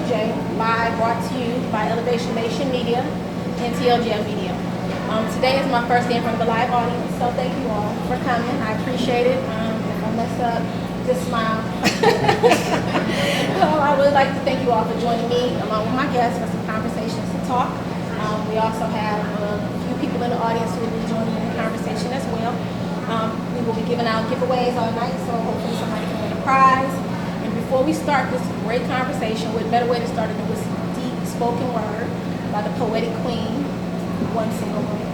TLJ, live brought to you by Elevation Nation Media and TLJ Media. Today is my first day in front of a live audience, so thank you all for coming. I appreciate it. If I mess up, just smile. I would like to thank you all for joining me along with my guests for some conversations to talk. We also have a few people in the audience who will be joining in the conversation as well. We will be giving out giveaways all night, so hopefully somebody can win a prize. And before we start this great conversation, what better way to start it than with some deep spoken word by the poetic queen, One Single Woman.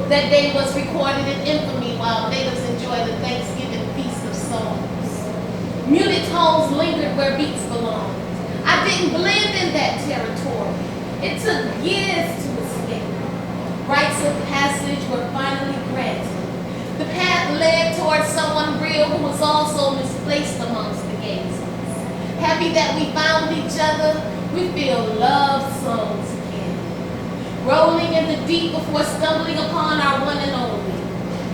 That day was recorded in infamy while natives enjoyed the Thanksgiving Feast of Souls. Muted tones lingered where beats belonged. I didn't blend in that territory. It took years to escape. Rites of passage were finally granted. The path led towards someone real who was also misplaced amongst the gazers. Happy that we found each other, we feel love songs again. Rolling in the deep before stumbling upon our one and only.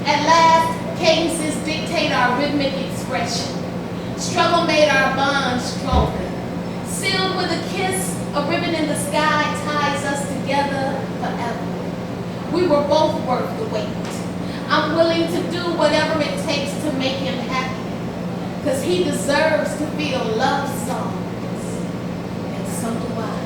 At last, cadences dictate our rhythmic expression. Struggle made our bond stronger. Sealed with a kiss, a ribbon in the sky ties us together forever. We were both worth the wait. I'm willing to do whatever it takes to make him happy, because he deserves to feel love songs, and so do I.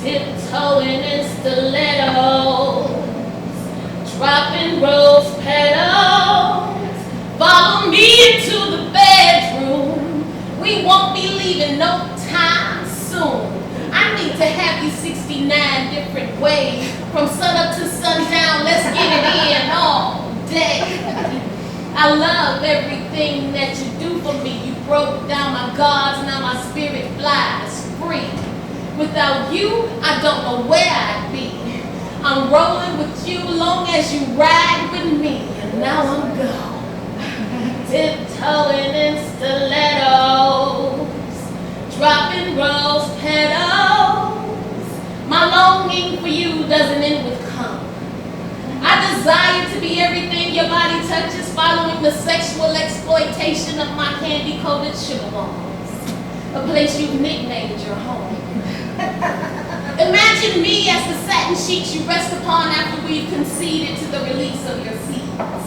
Tiptoeing in stilettos, dropping rose petals. Follow me into the bedroom. We won't be leaving no time soon. I need to have you 69 different ways, from sunup to sundown. Let's get it in all day. I love everything that you do for me. You broke down my guards, now my spirit flies free. Without you, I don't know where I'd be. I'm rolling with you long as you ride with me, and now I'm gone. Tiptoeing in stilettos, dropping rose petals. My longing for you doesn't end with come. I desire to be everything your body touches, following the sexual exploitation of my candy-coated sugar bombs, a place you've nicknamed your home. Imagine me as the satin sheets you rest upon after we've conceded to the release of your seeds.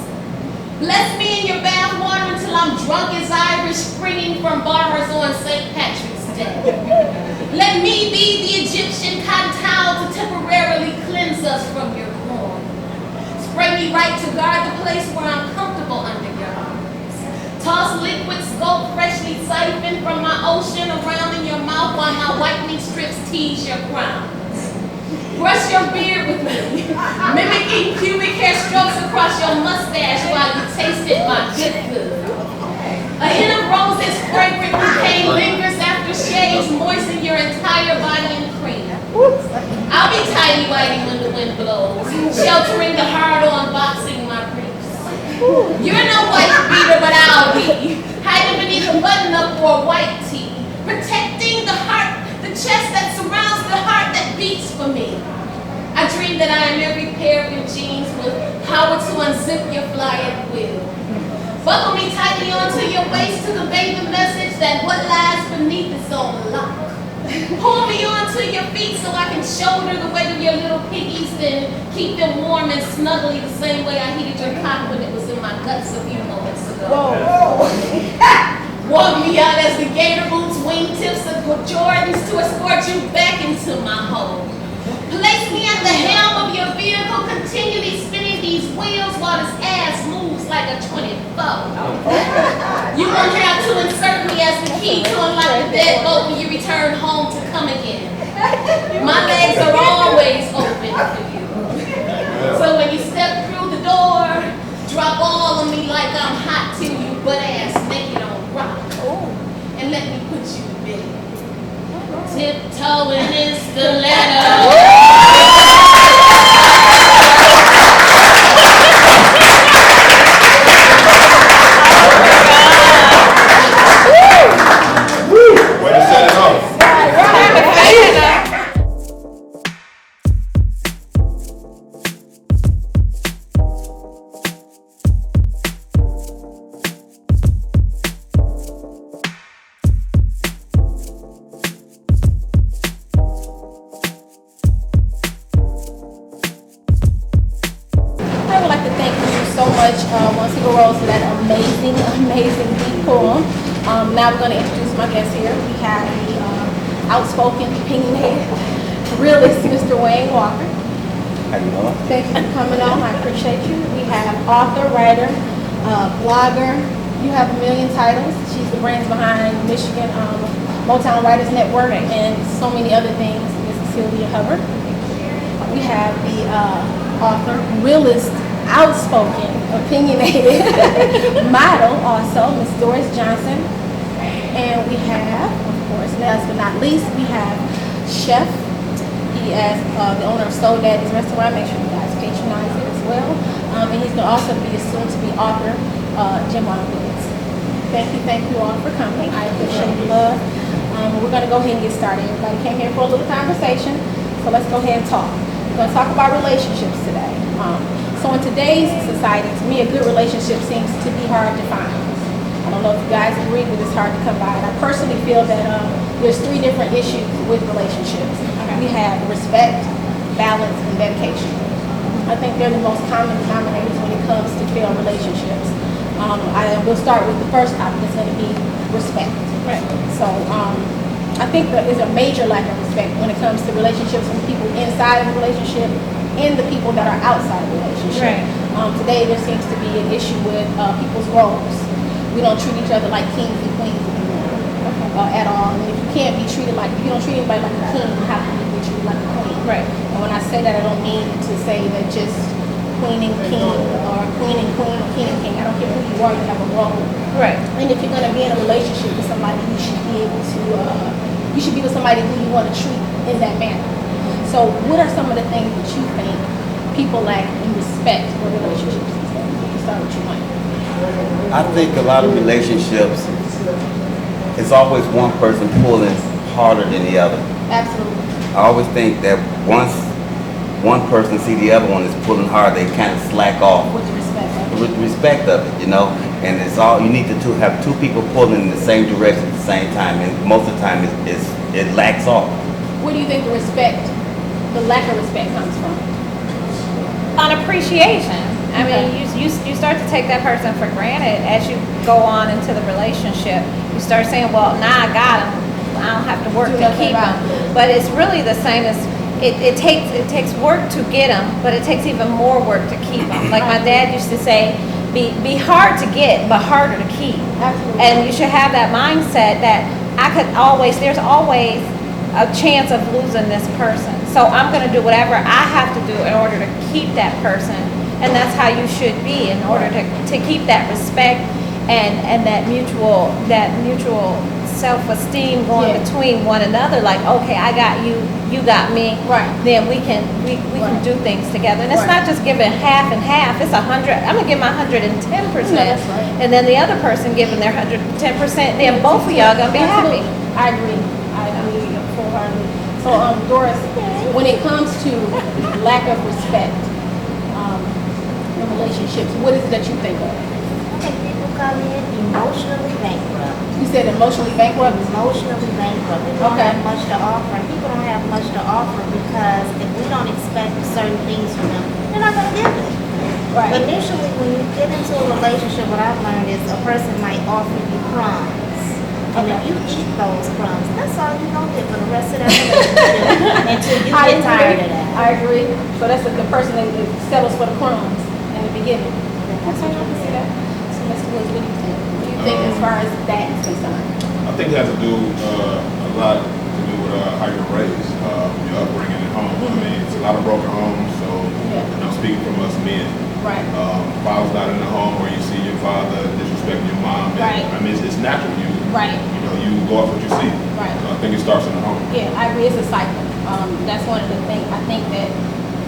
Bless me in your bath water until I'm drunk as Irish springing from bars on St. Patrick's Day. Let me be the Egyptian cotton towel to temporarily cleanse us from your corn. Spray me right to guard the place where I'm comfortable under your arms. Toss liquid scope freshly siphoned from my ocean around in your mouth off while my whitening strips tease your crowns. Brush your beard with me, mimicking pubic hair strokes across your mustache while you tasted my good. A hint of roses fragrant bouquet lingers after shades moisten your entire body in cream. I'll be tidy-whitey when the wind blows, sheltering the hard-on boxing my briefs. You're no white beater, but I'll be, hiding beneath a button-up or a white tee, protecting the heart, the chest that surrounds the heart that beats for me. I dream that I am every pair of your jeans with power to unzip your fly at will. Buckle me tightly onto your waist to convey the message that what lies beneath is on lock. Pull me onto your feet so I can shoulder the weight of your little piggies, then keep them warm and snuggly the same way I heated your cock when it was in my guts a few moments ago. Walk me out as the gator boots, wingtips of Jordans to escort you back into my home. Place me at the helm of your vehicle, continually spinning these wheels while this ass moves like a 24. You won't have to insert me as the key to unlock the deadbolt when you return home to come again. My legs are always open for you. So when you step through the door, drop all of me like I'm hot till you butt ass naked on rock. And let me put you to bed. Tiptoeing in stiletto. Amazing beat poem. Now we're going to introduce my guest here. We have the outspoken, opinionated, realist, Mr. Wayne Walker. How you doing? Thank you for coming on. I appreciate you. We have author, writer, blogger. You have a million titles. She's the brains behind Michigan Motown Writers Network and so many other things. This is Sylvia Hubbard. We have the author, realist, outspoken, opinionated model also, Miss Doris Johnson. And we have, of course, last but not least, we have Chef. He is the owner of Soul Daddy's Restaurant. Make sure you guys patronize it as well. And he's going to also be a soon-to-be author, Jim Woods. Thank you all for coming. I appreciate the love. We're going to go ahead and get started. Everybody came here for a little conversation, so let's go ahead and talk. We're going to talk about relationships today. So in today's society, to me, a good relationship seems to be hard to find. I don't know if you guys agree, but it's hard to come by. And I personally feel that there's three different issues with relationships. We have respect, balance, and dedication. I think they're the most common denominators when it comes to failed relationships. We'll start with the first topic. It's going to be respect. Right. So I think there is a major lack of respect when it comes to relationships from people inside of the relationship and the people that are outside of the relationship. Right. Today there seems to be an issue with people's roles. We don't treat each other like kings and queens anymore at all. And if you can't be treated like, if you don't treat anybody like a king, you have to be treated like a queen. Right. And when I say that, I don't mean to say that just queen and king or queen and queen or king and king. I don't care who you are, you have a role. Right. And if you're going to be in a relationship with somebody, you should be able to, you should be with somebody who you want to treat in that manner. So what are some of the things that you think people lack in respect for relationships? We can start with you, Mike. I think a lot of relationships, it's always one person pulling harder than the other. Absolutely. I always think that once one person see the other one is pulling hard, they kind of slack off. With the respect of it. With the respect of it, you know. And it's all, you need to have two people pulling in the same direction at the same time. And most of the time it lacks off. Where do you think the lack of respect comes from? Unappreciation. I mean, you start to take that person for granted as you go on into the relationship. You start saying, well, now I got him. I don't have to work to keep him. But it's really the same as, it takes work to get him, but it takes even more work to keep him. Like my dad used to say, be hard to get, but harder to keep. Absolutely. And you should have that mindset that there's always a chance of losing this person. So I'm going to do whatever I have to do in order to keep that person. And that's how you should be in order to keep that respect and that mutual self-esteem going between one another. Like, okay, I got you, you got me. Right. Then we can do things together. And it's not just giving half and half. It's 100. I'm gonna give my 110%. That's right. And then the other person giving their 110%. Then both of y'all gonna be happy. I agree wholeheartedly. So, Doris, when it comes to lack of respect in relationships, what is it that you think of? I think people come in emotionally bankrupt. You said emotionally bankrupt? Emotionally bankrupt. They don't Okay. have much to offer. And people don't have much to offer because if we don't expect certain things from them, they're not going to give it. Right. Initially, when you get into a relationship, what I've learned is a person might offer you crumbs. And if you eat those crumbs, that's all you're going to get for the rest of that relationship until you get tired of that. I agree. So that's the person that settles for the crumbs in the beginning. That's how you can see that. So, Mr. Woods, what do you think? What do you think as far as that is concerned? I think it has to do a lot to do with how you're raised, your upbringing at home. I mean, it's a lot of broken homes, so and I'm speaking from us men. Right. Father's not in the home where you see your father disrespecting your mom. And, Right. I mean, it's natural. You go off what you see. Right. So I think it starts in the home. Yeah, I agree. It's a cycle. That's one of the things I think that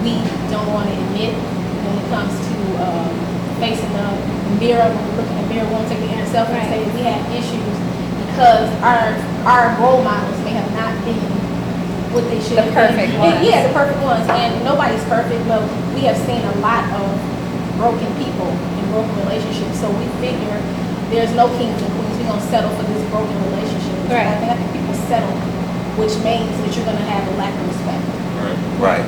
we don't want to admit when it comes to facing the mirror. When we look in the mirror, we won't take the inner self and say that we have issues because our role models may have not been what they should The perfect be. ones. Yeah, the perfect ones. And nobody's perfect, but we have seen a lot of broken people in broken relationships. So we figure there's no kings and queens. We're gonna settle for this broken relationship. Right. I think people settle, which means that you're gonna have a lack of respect. Right. Right.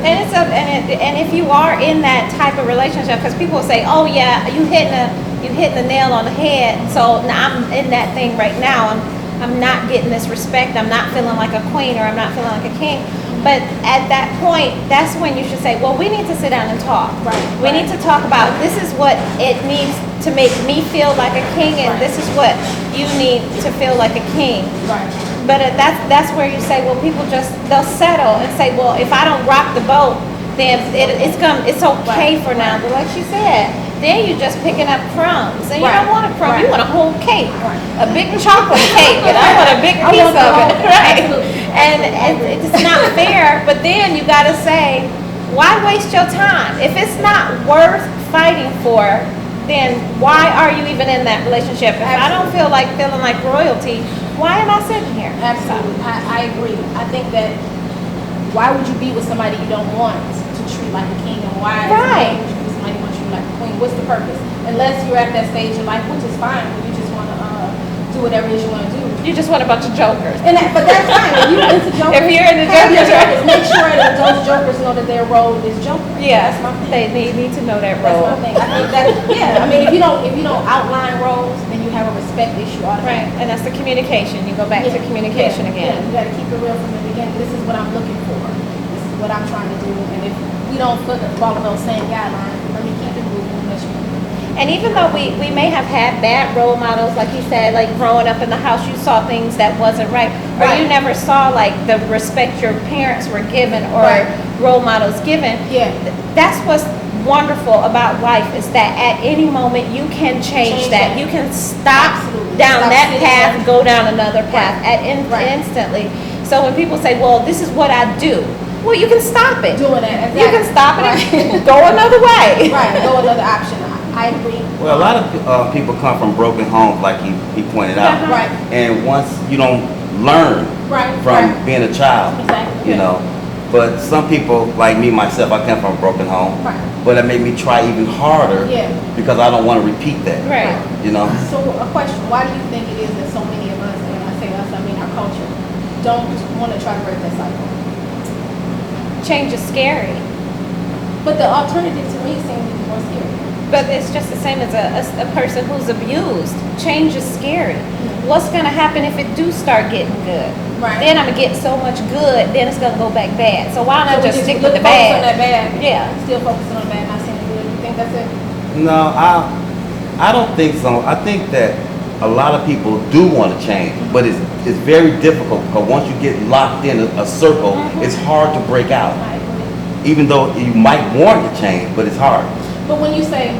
And if you are in that type of relationship, because people say, oh yeah, you hitting the nail on the head. So now I'm in that thing right now. I'm not getting this respect. I'm not feeling like a queen or I'm not feeling like a king. But at that point, that's when you should say, well, we need to sit down and talk. Right. We need to talk about this is what it needs to make me feel like a king, and this is what you need to feel like a king. Right. But that's where you say, well, people they'll settle and say, well, if I don't rock the boat, then it's okay for now. But like she said, then you're just picking up crumbs, and you don't want a crumb. You want a whole cake, a big chocolate cake, and I want a big piece of it, right? And it's not fair. But then you got to say, why waste your time if it's not worth fighting for? Then why are you even in that relationship? If I don't feeling like royalty, why am I sitting here? Absolutely. I agree. I think that why would you be with somebody you don't want to treat like a king, and why would you be with somebody who wants you like a queen? What's the purpose? Unless you're at that stage in life, which is fine, where you just want to do whatever it is you want to do. You just want a bunch of jokers. But that's fine. If you're into jokers, If you're into have your jokers, make sure that those jokers know that their role is joker. Yeah, That's my thing. they need to know that That's role. my thing. I think that I mean, if you don't outline roles, then you have a respect issue Right, automatically. and that's the communication. You go back to communication again. You got to keep it real from the beginning. This is what I'm looking for. This is what I'm trying to do. And if we don't follow those same guidelines, let me keep it moving and let you move. And even though we may have had bad role models, like you said, like growing up in the house, you saw things that wasn't right, or you never saw like the respect your parents were given or role models given. Yeah. That's what's wonderful about life, is that at any moment you can change that. You can stop down that path and go down another path instantly. So when people say, well, this is what I do, well, you can stop it. Doing it. You can stop it and go another way. Right. Go another option. I agree. Well, a lot of people come from broken homes, like he pointed out. Right. And once you don't learn from being a child, Exactly. you know. But some people, like me, myself, I come from a broken home. Right. But it made me try even harder because I don't want to repeat that. Right. You know. So a question, why do you think it is that so many of us, and when I say us, I mean our culture, don't want to try to break that cycle? Change is scary. But the alternative to me seems to be more scary. But it's just the same as a person who's abused. Change is scary. What's going to happen if it do start getting good? Right. Then I'm going to get so much good, then it's going to go back bad. So why not So we just stick look with the focus on bad? that bad. Yeah. Still focusing on the bad, not seeing the good. You think that's it? No, I don't think so. I think that a lot of people do want to change, but it's very difficult because once you get locked in a circle, it's hard to break out. I agree. Even though you might want to change, but it's hard. But when you say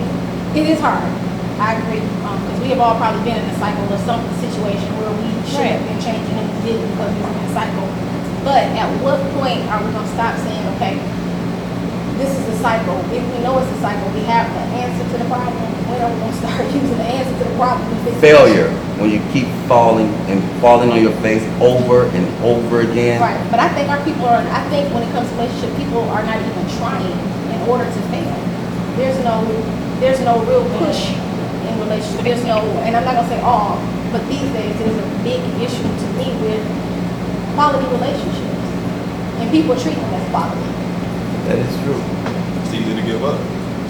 it is hard, I agree, because we have all probably been in a cycle of some situation where we should have been changing and we didn't because we were in a cycle. But at what point are we going to stop saying, okay, this is a cycle? If we know it's a cycle, we have the answer to the problem. When are we going to start using the answer to the problem? Failure, when you keep falling on your face over and over again. Right, but I think our people are, I think when it comes to relationship, people are not even trying in order to fail. There's no real push in relationship. There's no, and I'm not gonna say all, but these days there's a big issue to me with quality relationships, and people treat them as quality. That is true. It's easy to give up.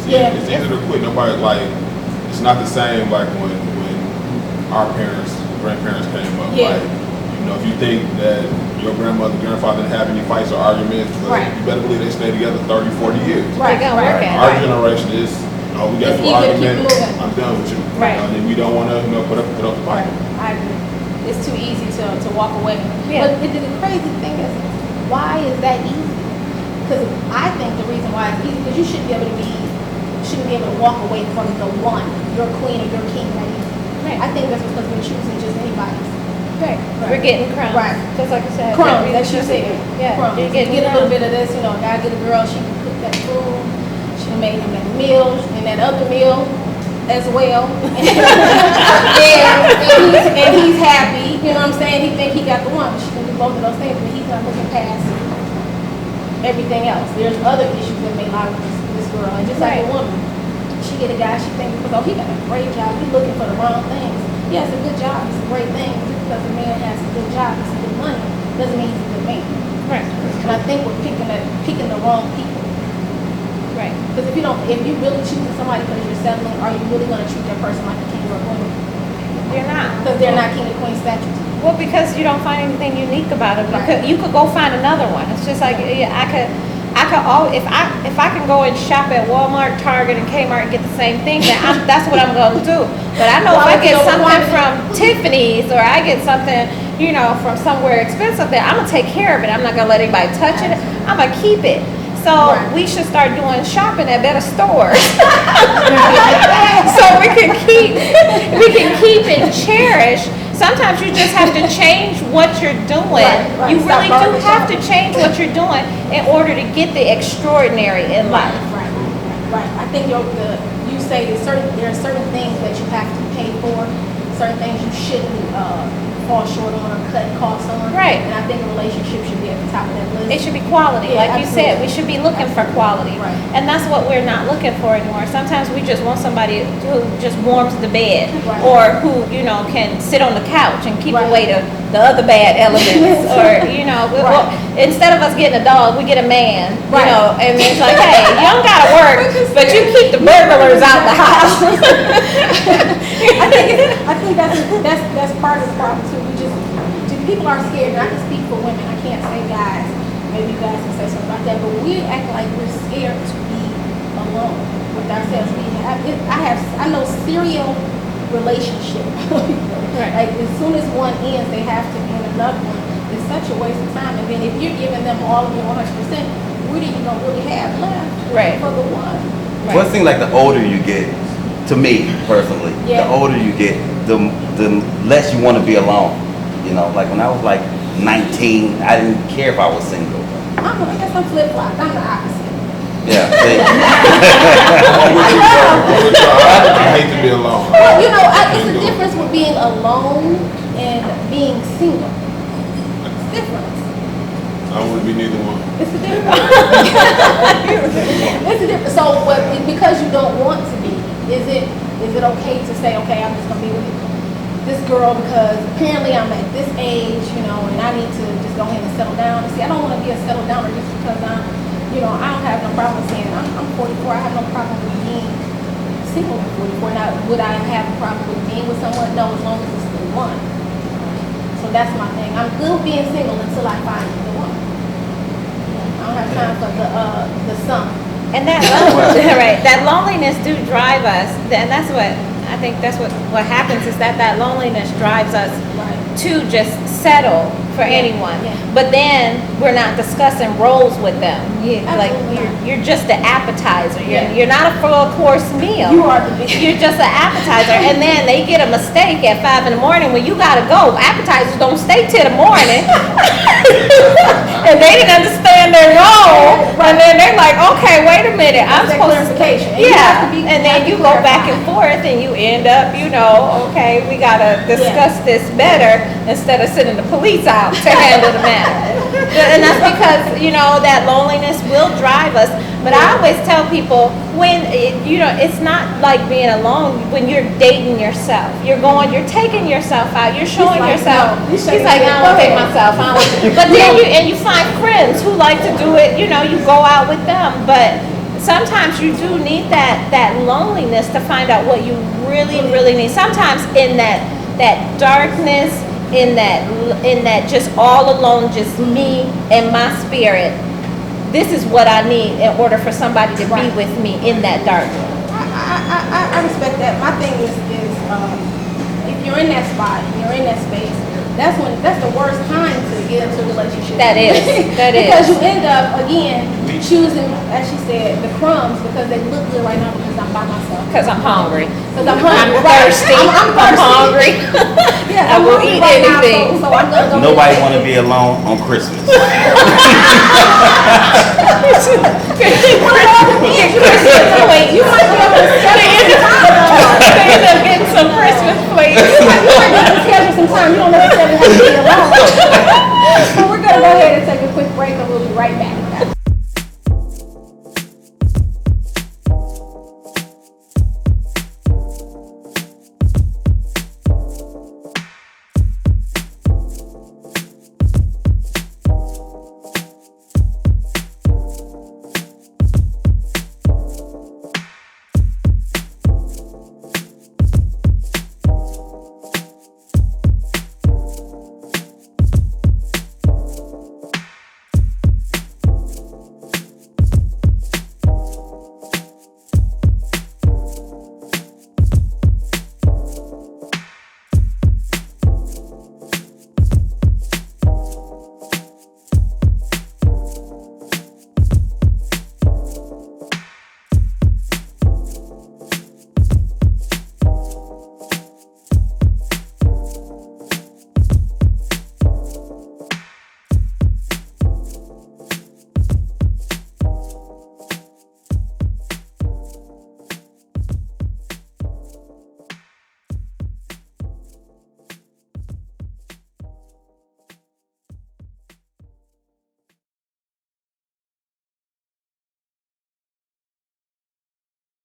Yeah. It's easy to quit. Nobody, like, it's not the same like when our parents, grandparents came up. Yeah. Like, you know, if you think that your grandmother, grandfather didn't have any fights or arguments, but Right. you better believe they stayed together 30, 40 years. They gonna work at Our it. generation is, we got It's to easier to keep argument. moving. I'm done with you. Right. And we don't want to, put up the fight. I agree. It's too easy to walk away. Yeah. But the crazy thing is, why is that easy? Because I think the reason why it's easy, because you shouldn't be able to walk away from the one, your queen or your king that easy. Right. I think that's because we're choosing just anybody. Right. We're getting crumbs. Right. Just like you said. Crumbs, that that's you said. Yeah. Crumbs. You're getting Get a little crumbs. bit of this, you know, a guy get a girl, she can cook that food, she can make him that meal, and that other meal as well. and he's happy, you know what I'm saying? He think he got the one, but she can do both of those things, but he's not looking past everything else. There's other issues that may lie with this girl, and just like a woman, she get a guy, she thinks, oh, he got a great job, he's looking for the wrong things. Yeah, it's a good job, it's a great thing. Just because a man has a good job, it's a good money, doesn't mean he's a good man. Right. And I think we're picking the wrong people. Right. Because if you really choosing somebody because you're settling, are you really going to treat that person like a king or a queen? You're not. Because they're not king or queen statues. Well, because you don't find anything unique about it. Right. You could go find another one. It's just like I could if I can go and shop at Walmart, Target, and Kmart and get the same thing, then that's what I'm going to do. But I know if I get something from Tiffany's or I get something, you know, from somewhere expensive, then I'm gonna take care of it. I'm not gonna let anybody touch it. I'm gonna keep it. So we should start doing shopping at better stores, so we can keep and cherish. Sometimes you just have to change what you're doing. Right. You Stop really do garbage have to shopping. change what you're doing in order to get the extraordinary in life. Right. I think you say there are certain things that you have to pay for, certain things you shouldn't fall short on or cut costs on. Right. And I think a relationship should be at the top of that list. It should be quality, Yeah, like you said. We should be looking for quality. Right. And that's what we're not looking for anymore. Sometimes we just want somebody who just warms the bed, Right. or who, you know, can sit on the couch and keep Right. away the other bad elements. Or, you know, well, instead of us getting a dog, we get a man, you Right. know, and it's like, hey, you don't gotta work, but you keep the burglars out the house. I think that's part of the problem too. People are scared, and I can speak for women. I can't say guys. Maybe you guys can say something about that. But we act like we're scared to be alone with ourselves. I know serial relationship. Like as soon as one ends, they have to be in another one. It's such a waste of time. And then if you're giving them all of your 100%, what are you gonna really have left for the one? Well, it seems like the older you get, to me personally, the older you get, the less you want to be alone. You know, like when I was like 19, I didn't care if I was single. I guess I'm flip-flop. I'm the opposite. Yeah. I hate to be alone. Well, you know, it's a difference with being alone and being single. It's a difference. I don't want to be neither one. It's a difference. It's a difference. So, because you don't want to be, is it okay to say, okay, I'm just gonna be with this girl because apparently I'm at this age, you know, and I need to just go ahead and settle down. And see, I don't want to be a settle downer just because I don't have no problem saying I'm 44. I have no problem with being single at 44. Now, would I have a problem with being with someone? No, as long as it's the one. So that's my thing. I'm good being single until I find the one. I don't have time for the sum. And that that loneliness do drive us, and that's what I think that's what happens is that loneliness drives us to just settle for anyone. Yeah. But then we're not discussing roles with them. Like you're just the appetizer. You're not a full course meal. You are the big. You're just an appetizer. And then they get a mistake at 5 in the morning when you gotta go. Appetizers don't stay till the morning. And they didn't understand their role. And then they're like, okay, wait a minute. I'm supposed to. clarification. And then you go back and forth and you end up, okay, we gotta discuss this better instead of sending the police out to handle the matter. And that's because, that loneliness will drive us. But I always tell people when, it's not like being alone when you're dating yourself. You're taking yourself out. You're showing yourself. He's like, I don't want to take myself out. But then you find friends who like to do it, you go out with them. But sometimes you do need that loneliness to find out what you really, really need. Sometimes in that darkness, in that just all alone, just me and my spirit, this is what I need in order for somebody to be with me in that darkness. I respect that. My thing is if you're in that spot, you're in that space, that's the worst time to get into a relationship. That is. Because you end up, again, choosing, as she said, the crumbs because they look good right now because I'm by myself. Because I'm hungry. Because I'm hungry. I'm thirsty. I'm thirsty. I'm hungry. Yeah, I will eat anything. So I'm gonna go Nobody want to be alone on Christmas. You might be able to They end up getting some Christmas plates. You might be able to schedule some time. You don't necessarily have to be alone. So we're going to go ahead and take a quick break and we'll be right back.